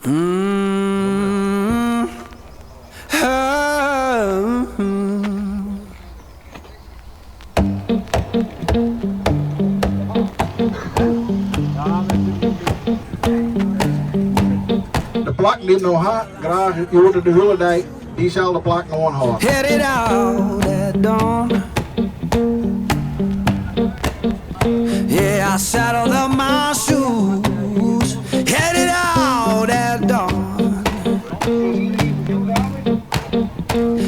De plak die nog hard, graag je wordt de hulledijk, die zal de plak nog houden. Headed out at dawn. Yeah, I saddled up my shoes. Headed out at dawn.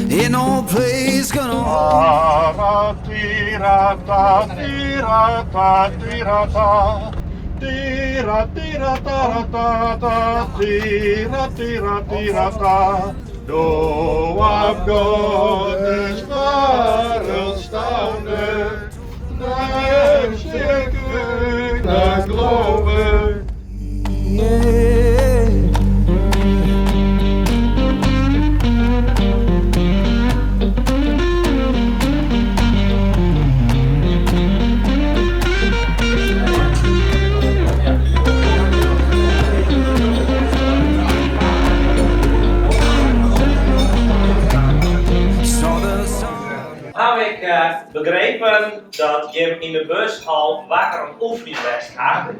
Ain't no place gonna hold. Tirata, tirata, tirata. Tira, tira, tarata, tira, tira, tirata. Though I've got this verstanden, daar stik ik naar geloven. Heb ik begrepen dat je in de bus al wakker een oefening best gaat.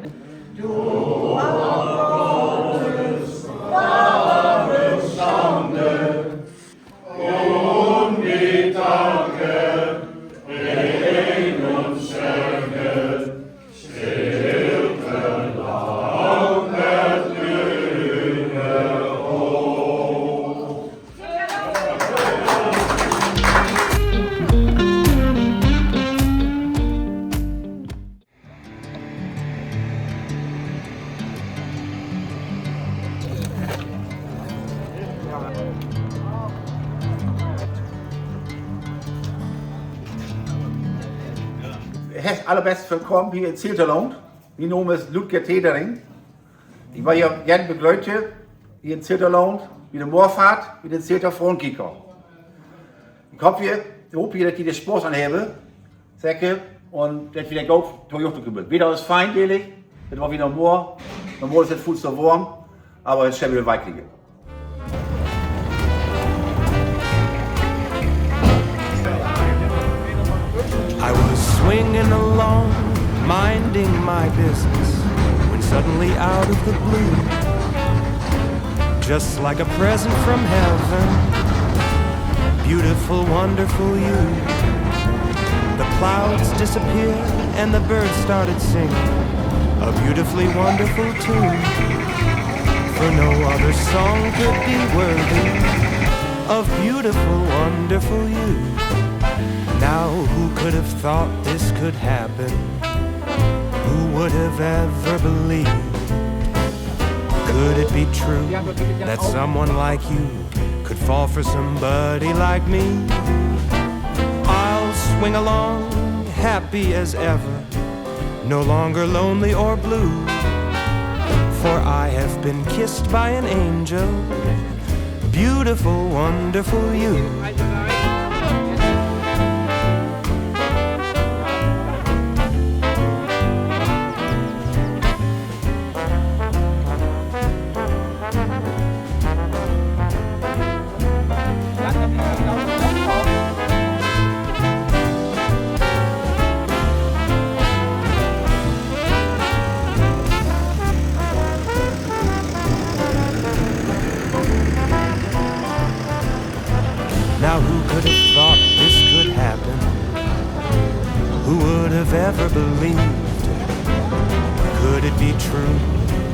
Allerbest willkommen hier in Zilterland. Mein Name ist Ludger Tedering. Ich war hier gerne begleitet, hier in Zilterland, mit der Moorfahrt, mit den Zilter Frontkicker. Ich hoffe, dass die den Spaß anhaben, säcke, und dass wir auch Toyota kommen. Wieder ist feindlich, das war wieder Moor, normal ist es viel zu warm, aber es ist schon wieder weitliegen. I was swinging along, minding my business, when suddenly out of the blue, just like a present from heaven, beautiful, wonderful you. The clouds disappeared and the birds started singing a beautifully wonderful tune, for no other song could be worthy of beautiful, wonderful you. Now, who could have thought this could happen? Who would have ever believed? Could it be true that someone like you could fall for somebody like me? I'll swing along, happy as ever, no longer lonely or blue, for I have been kissed by an angel, beautiful, wonderful you. Now who could have thought this could happen? Who would have ever believed? Could it be true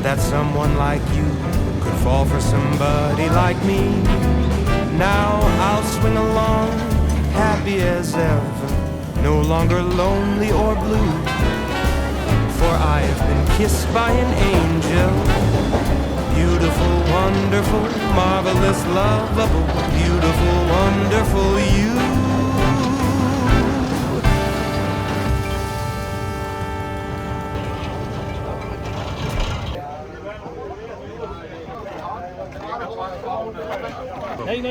that someone like you could fall for somebody like me? Now I'll swing along, happy as ever, no longer lonely or blue, for I have been kissed by an angel, beautiful, wonderful, marvelous, lovable, beautiful, wonderful you.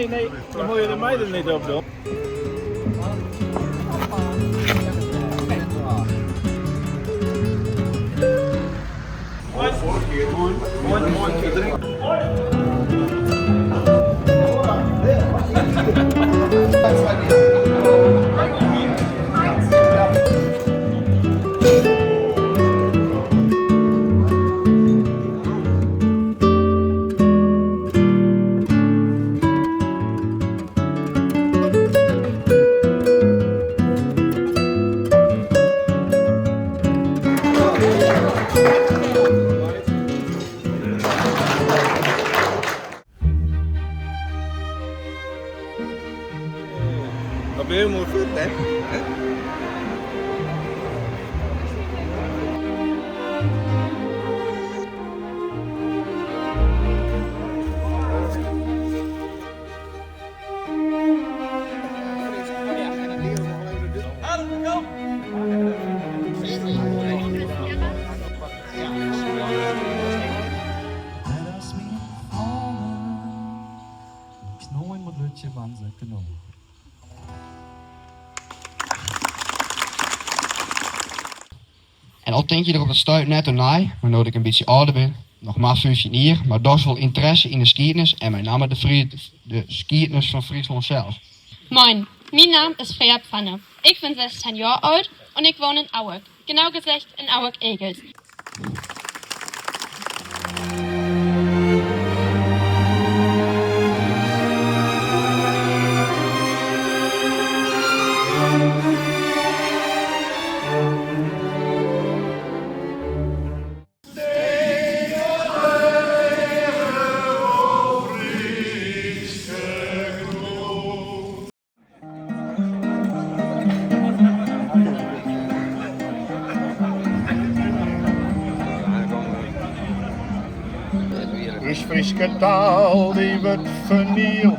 Nee, dan moet je de meiden niet op doen. Vorige keer, mooi, 2, 3. Knooi moet lutje van zijn knooi. En al denk je er op het stuit net naai, wanneer ik een beetje ouder ben, nog maar 15 jaar, maar dat is wel interesse in de geschiedenis en met name de geschiedenis van Friesland zelf. Moin, mijn naam is Freya Pfanne. Ik ben 16 jaar oud en ik woon in Auwek. Genau gezegd in Auwek-Egels. Is Frieske taal die wordt vernield,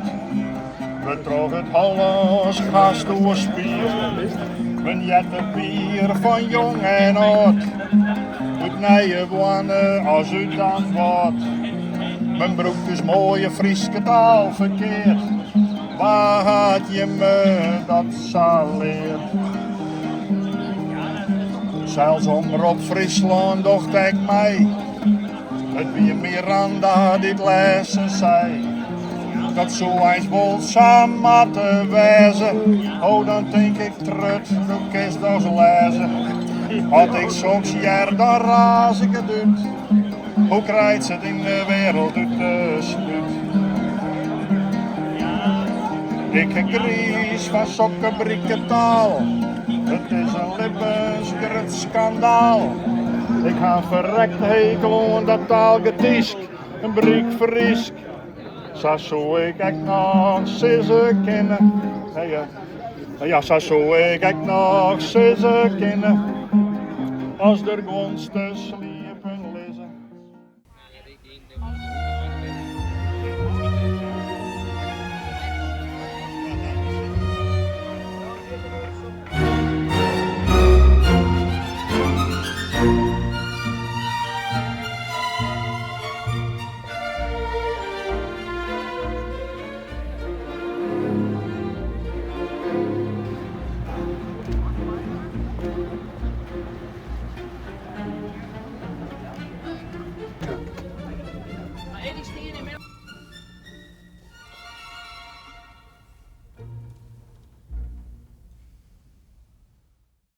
we trof het Hollands gas doorspielt. Men jet het bier van jong en oud, doet nije wonen als u dan wordt. Men broekt dus mooie Frieske taal verkeerd, waar had je me dat zal leerd? Zelfs omroep Friesland docht ik mij. Het wie Miranda dit lezen zei, dat zo eens wel samen te wezen. Oh, dan denk ik terug, hoe kist dat lezen. Had ik soms jaar, dan raas ik het uit. Hoe krijgt het in de wereld uit de spuut? Dikke gries van sokkenbrieke taal, het is een levensgroot schandaal. Ik ga verrekt hekel aan dat taalgetisk, een briek verrisk. Zo ik nog zissen kennen. Ja, zo ik nog zissen kennen. Als de gonst